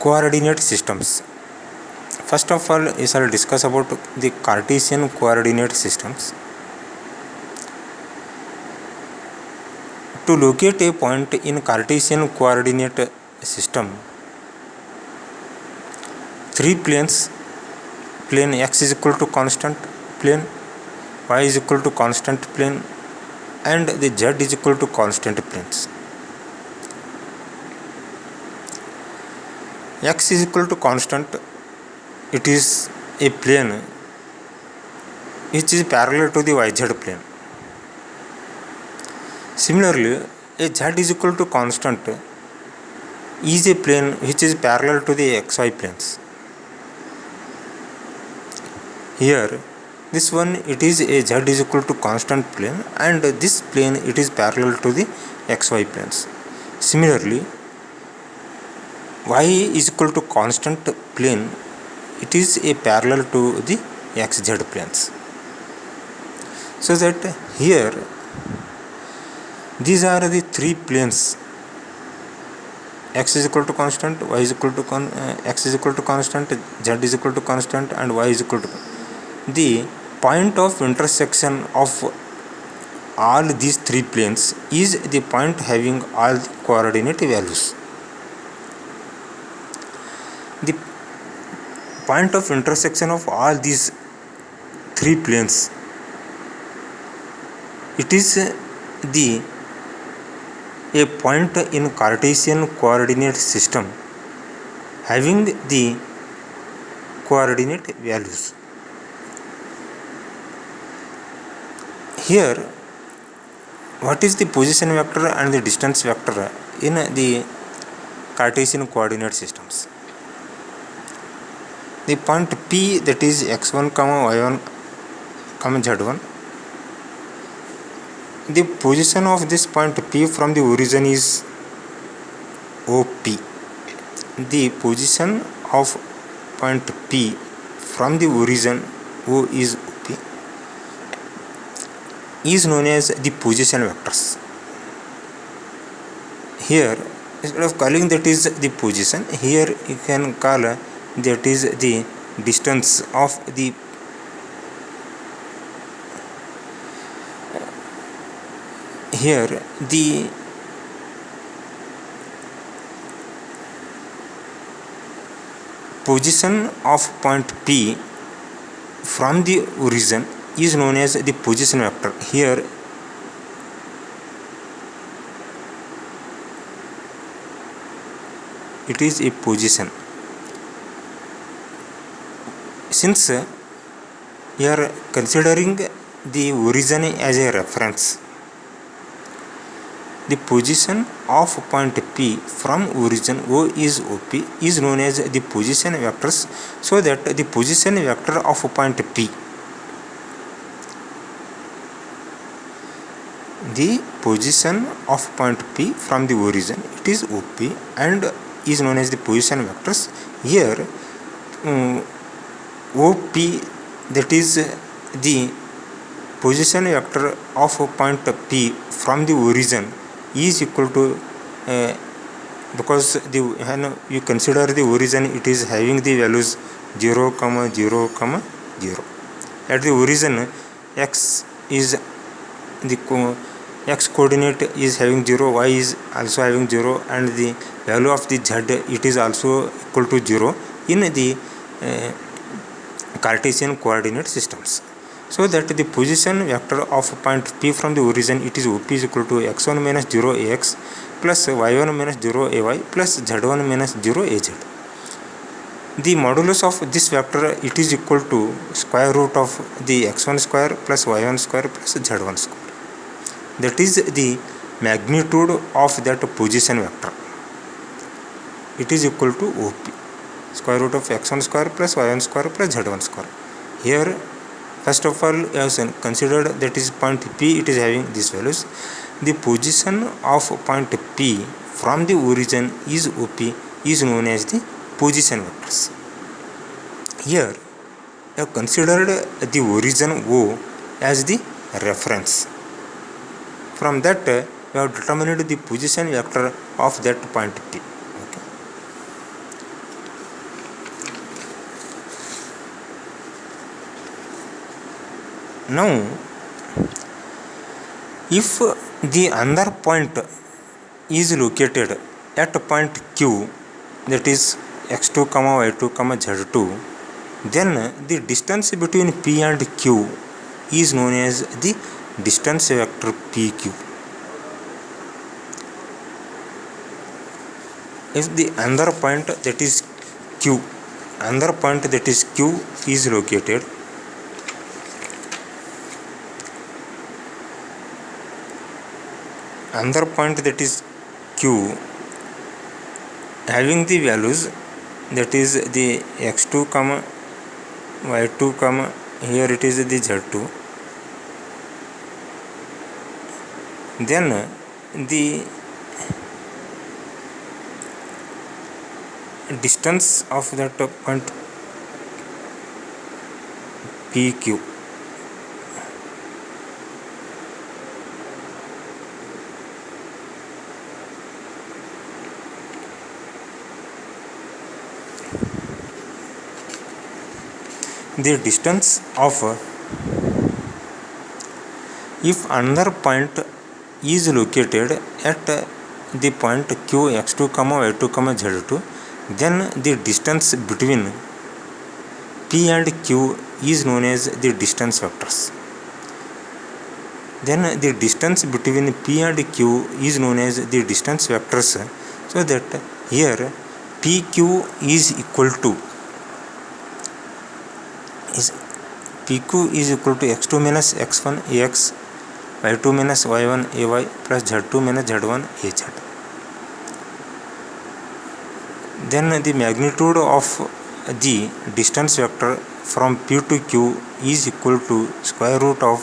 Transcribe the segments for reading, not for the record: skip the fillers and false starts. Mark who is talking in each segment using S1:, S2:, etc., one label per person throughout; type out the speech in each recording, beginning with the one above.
S1: Coordinate systems. First of all, we shall discuss about the Cartesian coordinate systems. To locate a point in Cartesian coordinate system, three planes, plane x is equal to constant plane, y is equal to constant plane, and the z is equal to constant planes. X is equal to constant, it is a plane which is parallel to the yz plane. Similarly, a z is equal to constant is a plane which is parallel to the xy planes. Here, this one it is a z is equal to constant plane, and this plane it is parallel to the xy planes. Similarly, y is equal to constant plane, it is a parallel to the xz planes. So that here these are the three planes: x is equal to constant, y is equal to x is equal to constant, z is equal to constant, and y is equal to. The point of intersection of all these three planes is the point having all the coordinate values. The point of intersection of all these three planes, it is a point in Cartesian coordinate system having the coordinate values. Here, what is the position vector and the distance vector in the Cartesian coordinate systems? The point P, that is x1, y1, z1. The position of this point P from the origin is OP. The position of point P from the origin O is OP is known as the position vectors. Here, instead of calling that is the position, here you can call that is the distance of the here the position of point P from the origin is known as the position vector. Here it is a position. Since we are considering the origin as a reference, the position of point P from origin O is OP is known as the position vectors, so that the position vector of point P, the position of point P from the origin, it is OP and is known as the position vectors. Here OP, that is the position vector of point P from the origin, is equal to because when you consider the origin, it is having the values 0, 0, 0. At the origin, x is the x coordinate is having 0, y is also having 0, and the value of the z, it is also equal to 0 in the Cartesian coordinate systems. So that the position vector of point P from the origin, it is OP is equal to x1 minus 0 ax plus y1 minus 0 ay plus z1 minus 0 az. The modulus of this vector, it is equal to square root of the x1 square plus y1 square plus z1 square. That is the magnitude of that position vector. It is equal to OP, square root of x1 square plus y1 square plus z1 square. Here, first of all, as considered that is point P, it is having these values. The position of point P from the origin is OP is known as the position vectors. Here, I have considered the origin O as the reference. From that, we have determined the position vector of that point P. Okay. Now if the another point is located at point q, that is x2 comma y2 comma z2, then the distance between p and q is known as the distance vector pq. If the another point that is q, another point that is q is located another point that is q having the values, that is the x2 comma y2 comma here it is the z2, then the distance of that point pq the distance of if another point is located at the point q x2 comma y2 comma z2, then the distance between p and q is known as the distance vectors. Then the distance between p and q is known as the distance vectors, so that here pq is equal to x2 minus x1 ax, y2 minus y1 ay plus z2 minus z1 az. Then the magnitude of the distance vector from p to q is equal to square root of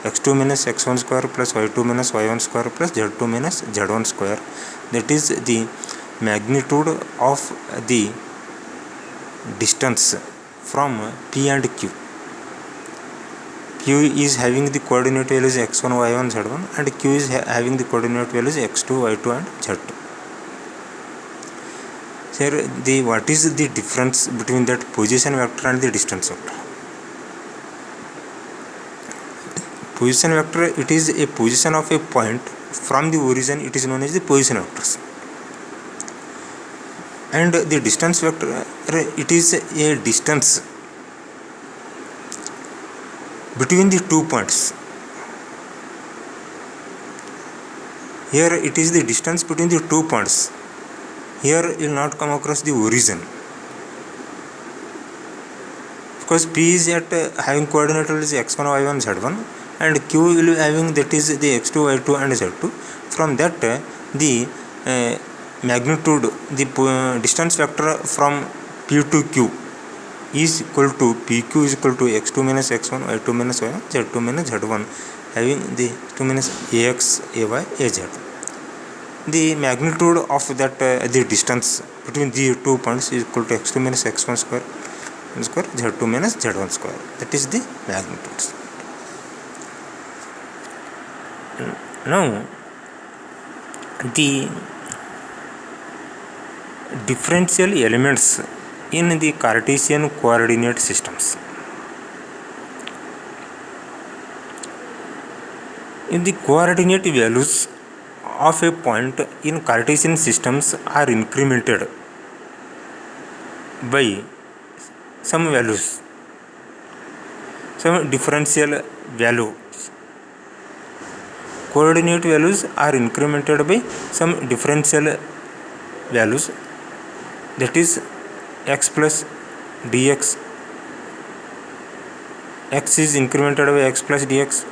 S1: x2 minus x1 square plus y2 minus y1 square plus z2 minus z1 square. That is the magnitude of the distance from p and q. Q is having the coordinate values x1 y1 z1 and q is having the coordinate values x2 y2 and z2. Here what is the difference between that position vector and the distance vector? Position vector, it is a position of a point from the origin, it is known as the position vectors. And the distance vector, it is a distance between the 2 points. Here it is the distance between the 2 points. Here it will not come across the origin, because p is at having coordinate values x1 y1 z1 and q will be having that is the x2 y2 and z2. From that the magnitude, the distance vector from p to q is equal to pq is equal to x2 minus x1 y2 minus y1 z2 minus z1 having the 2 minus ax ay az. The magnitude of that the distance between the 2 points is equal to x2 minus x1 square z2 minus z1 square. That is the magnitudes. Now the differential elements in the Cartesian coordinate systems. In the coordinate values of a point in Cartesian systems are incremented by some values, some differential values. Coordinate values are incremented by some differential values, that is x plus dx. X is incremented by x plus dx,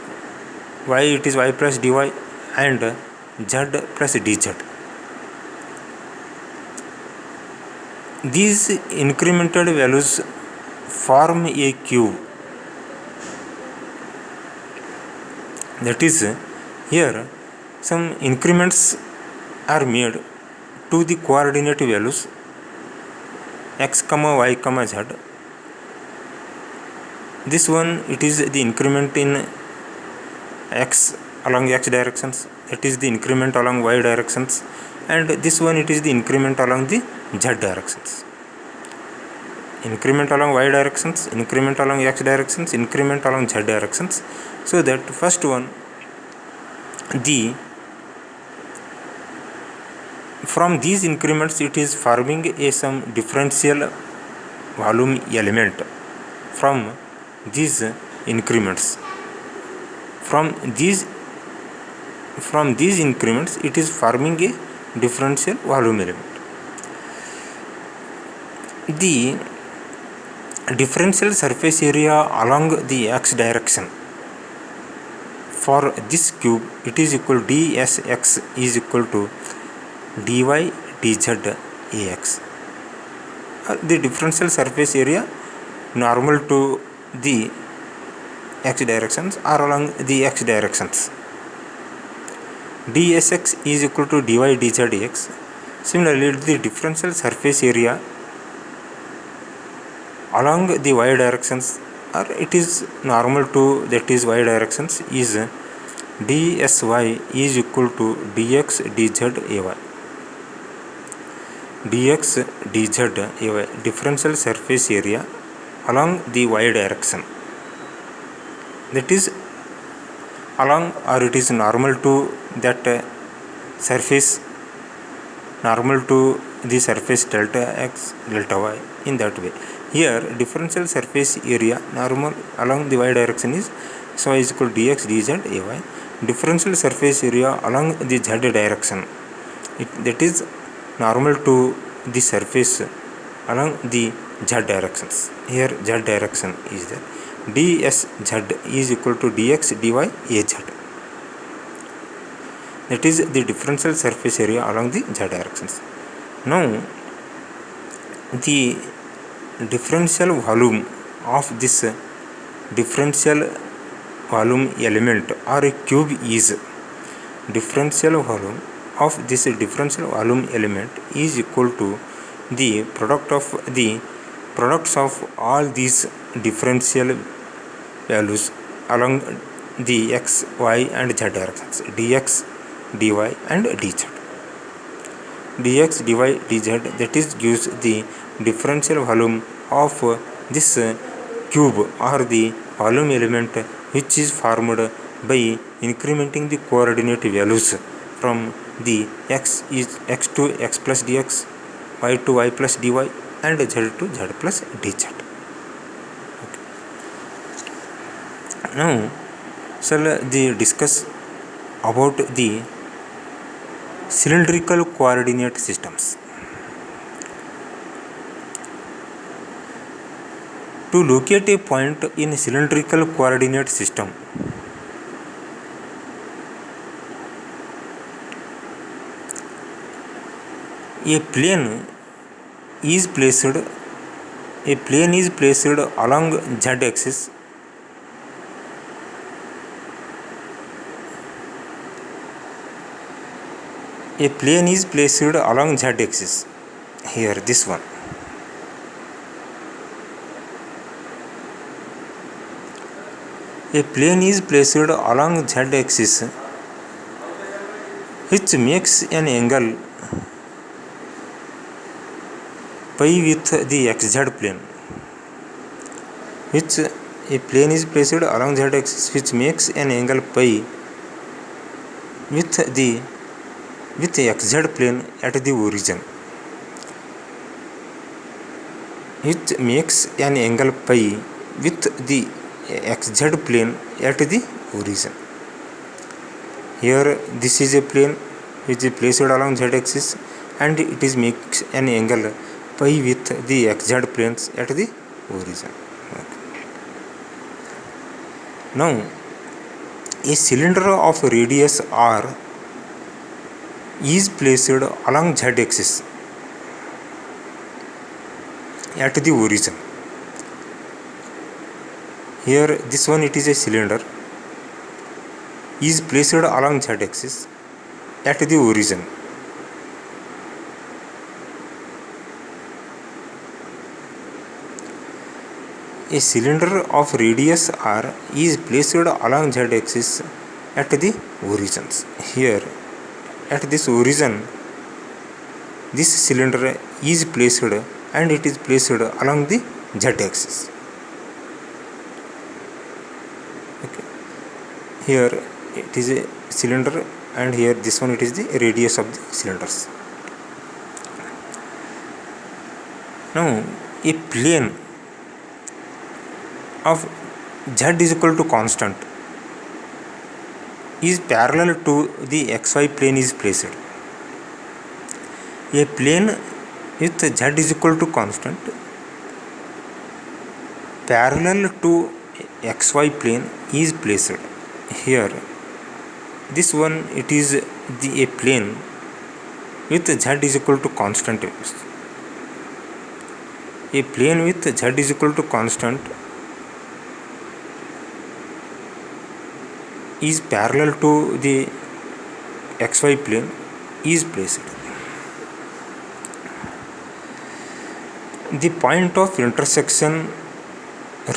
S1: y it is y plus dy, and z plus dz. These incremented values form a cube. That is, here some increments are made to the coordinate values x comma y comma z. This one it is the increment in x along x directions, that is the increment along y directions, and this one it is the increment along the z directions. increment along y directions, increment along x directions, increment along z directions. So that first one, the from these increments it is forming a some differential volume element from these increments. From these increments it is forming a differential volume element. The differential surface area along the x direction for this cube, it is equal to dsx is equal to dy dz ax. The differential surface area normal to the x directions or along the x directions. dsx is equal to dy dz ax. Similarly, the differential surface area along the y directions, or it is normal to that is y directions, is dsy is equal to dx dz ay. dx dz ay, differential surface area along the y direction, that is along, or it is normal to that surface, normal to the surface delta x delta y, in that way. Here differential surface area normal along the y direction is so is equal to dx dz ay. Differential surface area along the z direction, that is normal to the surface along the z directions. Here z direction is there. dsz is equal to dx dy az. That is the differential surface area along the z directions. Now the differential volume of this differential volume element or a cube is differential volume of this differential volume element is equal to the products of all these differential values along the x, y and z directions, dx, dy and dz. dx, dy, dz, that is gives the differential volume of this cube or the volume element, which is formed by incrementing the coordinate values from the x is x to x plus dx, y to y plus dy and z to z plus dz. Okay. Now shall discuss about the cylindrical coordinate systems. To locate a point in cylindrical coordinate system, a plane is placed along z axis here this one. A plane is placed along z axis which makes an angle pi with the xz plane. A plane is placed along z axis which makes an angle pi with xz plane at the origin. Which makes an angle pi with the xz plane at the origin. Here this is a plane which is placed along z axis and it is makes an angle pi with the xz planes at the origin. Okay. Now a cylinder of radius r is placed along z axis at the origin. Here this one, it is a cylinder, is placed along z axis at the origin. A cylinder of radius r is placed along z axis at the origins. Here at this origin, this cylinder is placed and it is placed along the z axis. Okay, here it is a cylinder, and here this one it is the radius of the cylinders. Now a plane of z is equal to constant is parallel to the xy plane is placed. A plane with z is equal to constant parallel to xy plane is placed. Here this one it is a plane with z is equal to constant. A plane with z is equal to constant is parallel to the xy plane is placed. The point of intersection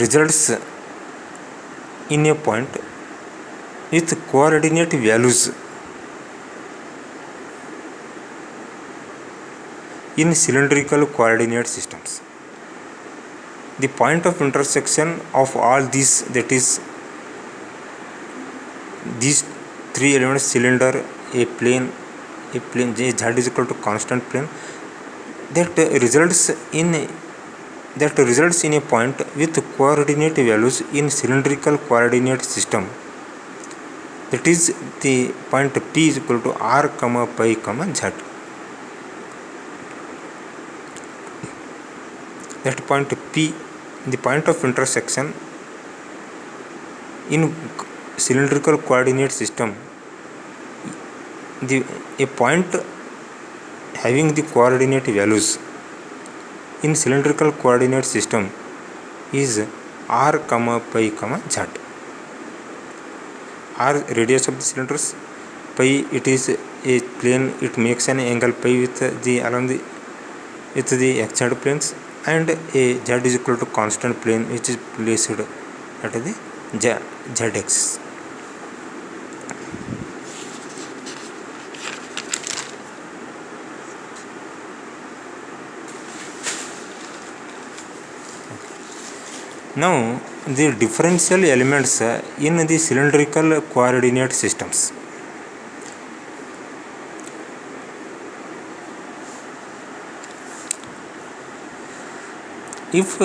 S1: results in a point with coordinate values in cylindrical coordinate systems. The point of intersection of all these, that is these three elements, cylinder, a plane z is equal to constant plane, that results in a point with coordinate values in cylindrical coordinate system. That is the point P is equal to r, pi, z. That point P, the point of intersection in cylindrical coordinate system, a point having the coordinate values in cylindrical coordinate system is r, pi, z. R radius of the cylinders, pi it is a plane, it makes an angle pi with the xz planes, and a z is equal to constant plane which is placed at the z axis. Now the differential elements in the cylindrical coordinate systems. If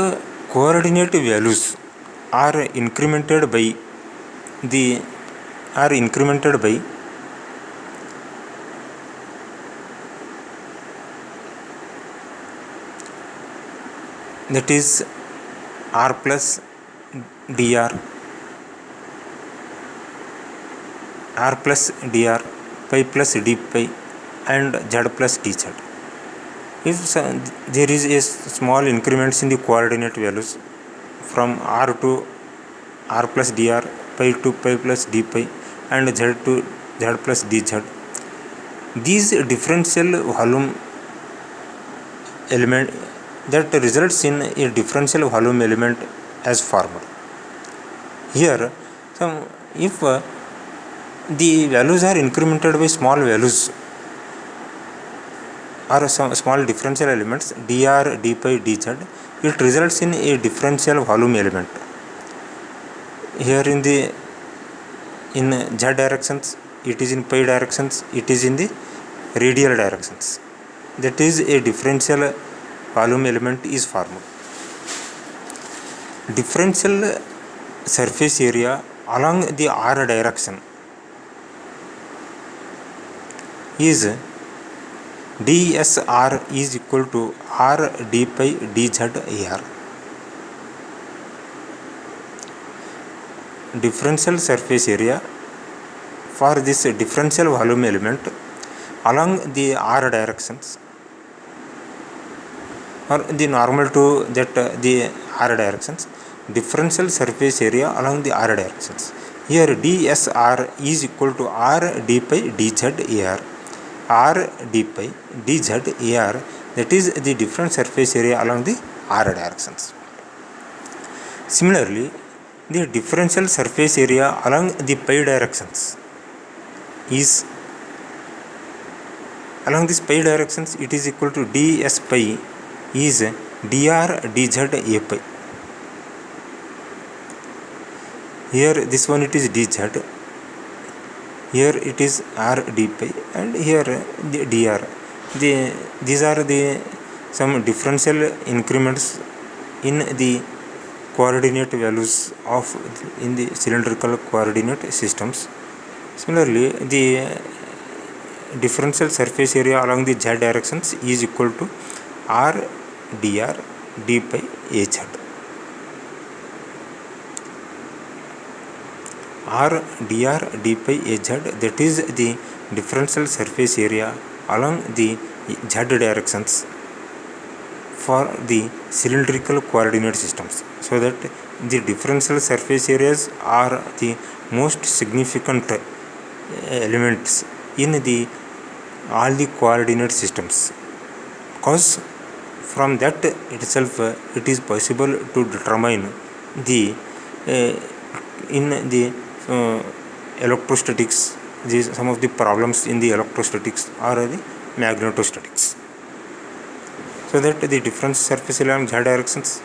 S1: coordinate values are incremented by that is r plus dr, pi plus d pi, and z plus dz. If there is a small increments in the coordinate values from r to r plus dr, pi to pi plus d pi, and z to z plus dz, these differential volume element that results in a differential volume element as formed. Here if the values are incremented by small values or some small differential elements dr, d pi, dz, it results in a differential volume element. Here in z directions it is in pi directions, it is in the radial directions. That is a differential volume element is formed. Differential surface area along the r direction is dsr is equal to r d pi dz ar. Differential surface area for this differential volume element along the r directions, or the normal to that the r directions, differential surface area along the r directions. Here dsr is equal to r d pi dz ar, r d pi dz ar, that is the different surface area along the r directions. Similarly, the differential surface area along the pi directions is, along this pi directions, it is equal to ds pi is dr dz a pi. Here this one it is dz, here it is r d pi, and here the dr. These are the some differential increments in the coordinate values of in the cylindrical coordinate systems. Similarly, the differential surface area along the z directions is equal to r dr d pi az. r dr d pi az, that is the differential surface area along the z directions for the cylindrical coordinate systems. So that the differential surface areas are the most significant elements in the all the coordinate systems, because from that itself it is possible to determine the in the electrostatics, some of the problems in the electrostatics or the magnetostatics. So that the differential surface area along z directions,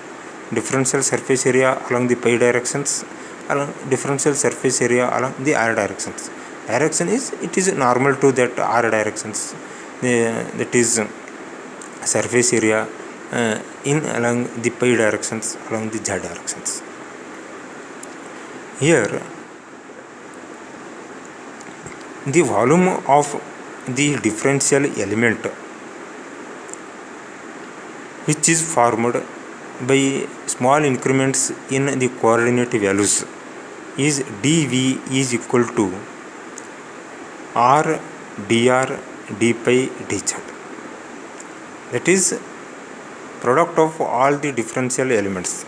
S1: differential surface area along the pi directions, along differential surface area along the r directions. Direction is, it is normal to that r directions, that is surface area in along the pi directions along the z directions. Here the volume of the differential element which is formed by small increments in the coordinate values is dV is equal to r dr d pi dz. That is product of all the differential elements.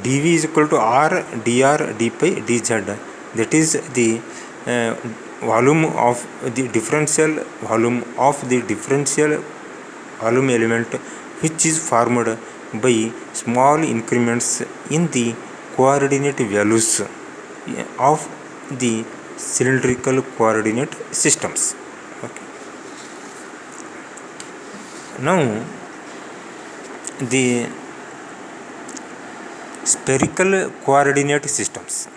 S1: dV is equal to r dr d pi dz, that is the volume of the differential volume of the differential volume element which is formed by small increments in the coordinate values of the cylindrical coordinate systems. Okay. Now the spherical coordinate systems.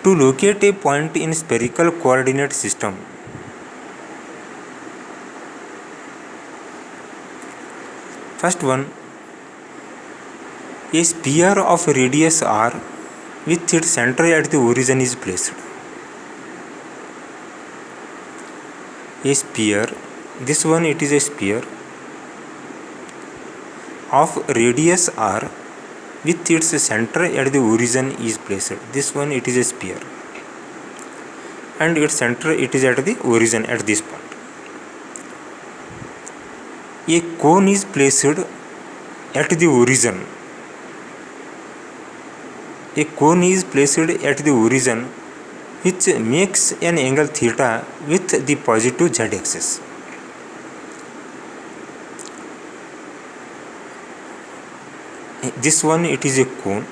S1: To locate a point in spherical coordinate system, first one, a sphere of radius r with its center at the origin is placed. A sphere, this one it is a sphere of radius r with its center at the origin is placed. This one it is a sphere and its center it is at the origin at this point. A cone is placed at the origin. A cone is placed at the origin which makes an angle theta with the positive z axis. This one it is a cone.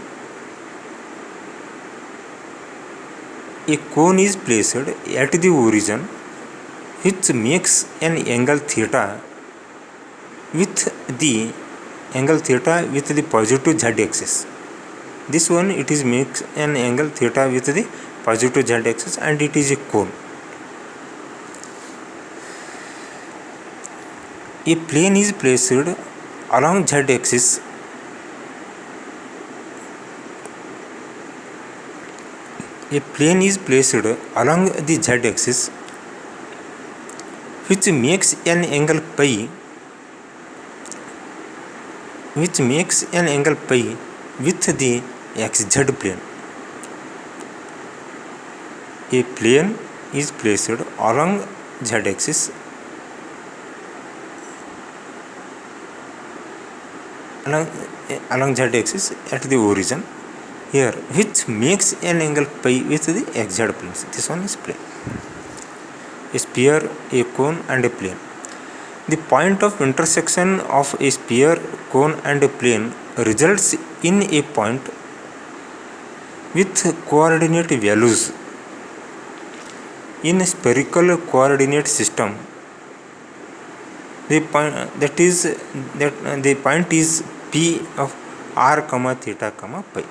S1: A cone is placed at the origin which makes an angle theta with the positive z axis. This one it is makes an angle theta with the positive z axis and it is a cone. A plane is placed along z axis. A plane is placed along the z axis which makes an angle pi with the xz plane. A plane is placed along z axis along z axis at the origin here, which makes an angle pi with the xz planes. This one is plane. A sphere, a cone and a plane. The point of intersection of a sphere, cone and a plane results in a point with coordinate values in a spherical coordinate system The point the point is P of r comma theta comma pi.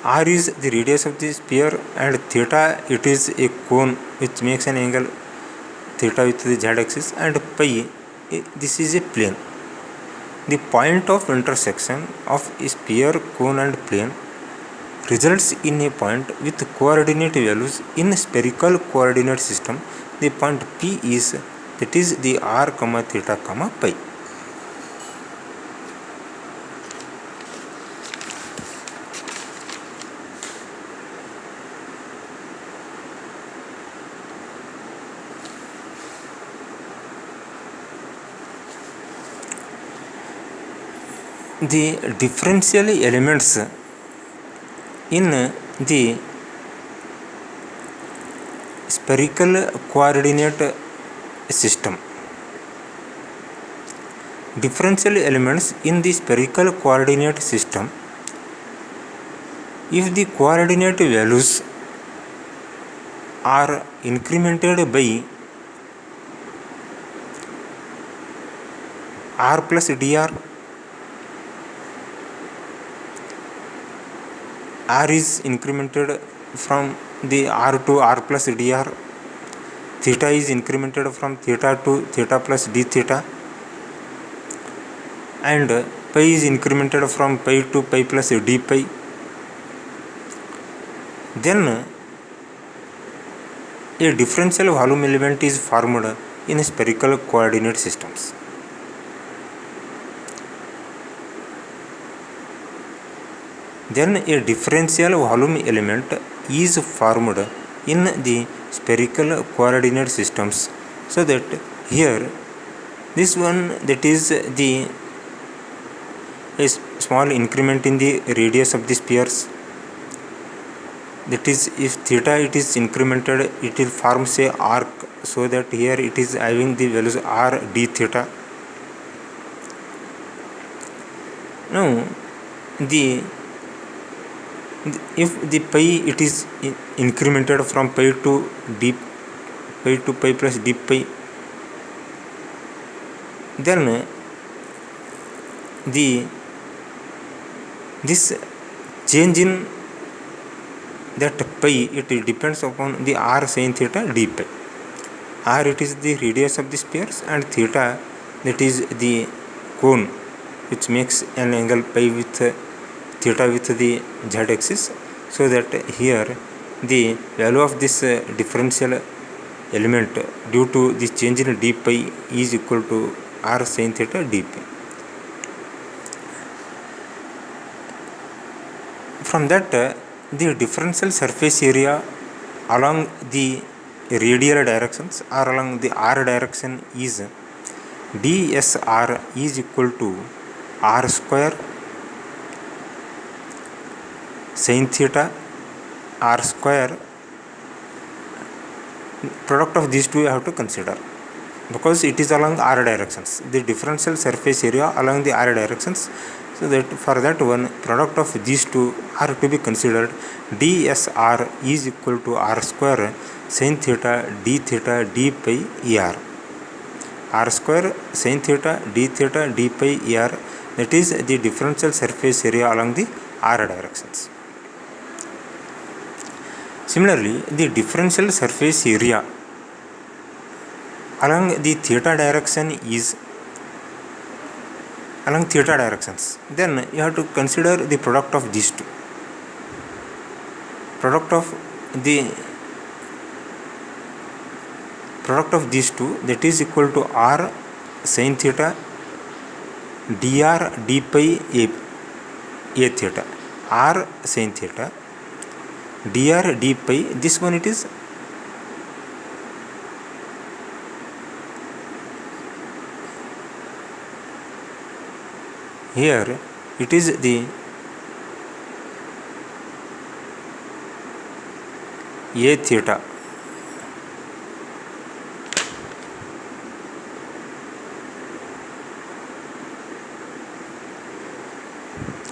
S1: R is the radius of the sphere and theta it is a cone which makes an angle theta with the z axis, and pi this is a plane. The point of intersection of sphere, cone and plane results in a point with coordinate values in spherical coordinate system. The point P is the r comma theta comma pi. The differential elements in the spherical coordinate system. Differential elements in the spherical coordinate system, if the coordinate values are incremented by r plus dr, r is incremented from the r to r plus dr, theta is incremented from theta to theta plus d theta, and pi is incremented from pi to pi plus d pi, then a differential volume element is formed in spherical coordinate systems. Then a differential volume element is formed in the spherical coordinate systems, so that here this one, that is the a small increment in the radius of the spheres, that is if theta it is incremented, it will forms a arc, so that here it is having the values r d theta. Now if the pi it is incremented from pi to pi plus d pi, then this change in that pi, it depends upon the r sin theta d pi. R it is the radius of the spheres, and theta that is the cone which makes an angle pi with theta with the z axis, so that here the value of this differential element due to the change in d pi is equal to r sin theta d pi. From that the differential surface area along the radial directions or along the r direction is dsr is equal to r square sin theta r square. Product of these two you have to consider, because it is along r directions, the differential surface area along the r directions, so that for that one product of these two are to be considered. dsr is equal to r square sin theta d pi er, r square sin theta d pi er, that is the differential surface area along the r directions. Similarly, the differential surface area along the theta direction is along theta directions, then you have to consider the product of these two. Product of these two, that is equal to r sin theta dr d pi a theta, r sin theta dr d pi, this one it is here, it is the a theta,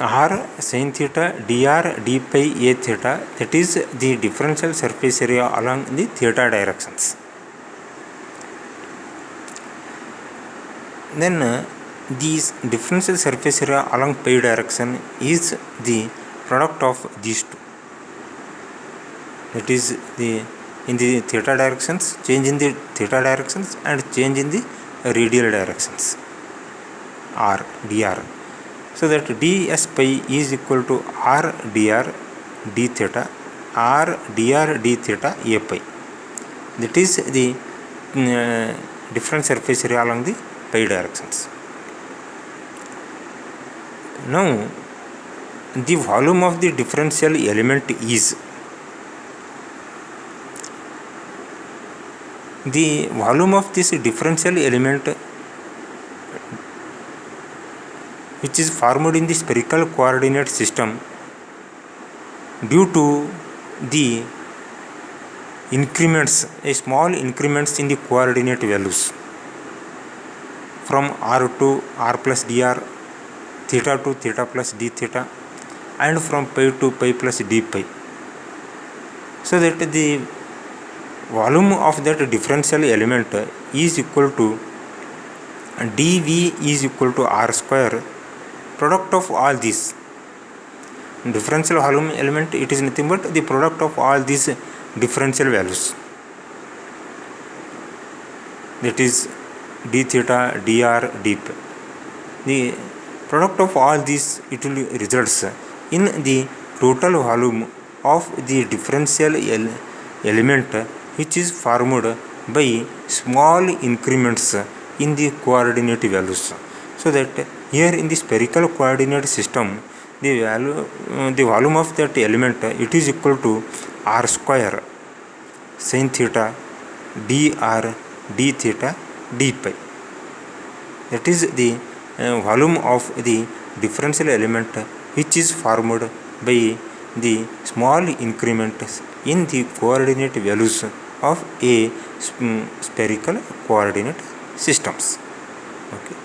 S1: r sin theta dr d pi a theta, that is the differential surface area along the theta directions. then these differential surface area along pi direction is the product of these two. That is the in the theta directions, change in the theta directions and change in the radial directions, r dr. So that ds pi is equal to r dr d theta, r dr d theta a pi. That is the different surface area along the pi directions. Now the volume of the differential element is, the volume of this differential element which is formed in the spherical coordinate system due to the increments, small increments in the coordinate values from r to r plus dr, theta to theta plus d theta, and from pi to pi plus d pi. So that the volume of that differential element is equal to dV is equal to r square, product of all these differential volume element. It is nothing but the product of all these differential values, that is d theta, dr, d pi. The product of all these, it will results in the total volume of the differential element which is formed by small increments in the coordinate values. So that here in the spherical coordinate system, the volume of that element, it is equal to r square sin theta dr d theta d pi. That is the volume of the differential element which is formed by the small increments in the coordinate values of a spherical coordinate systems. Okay.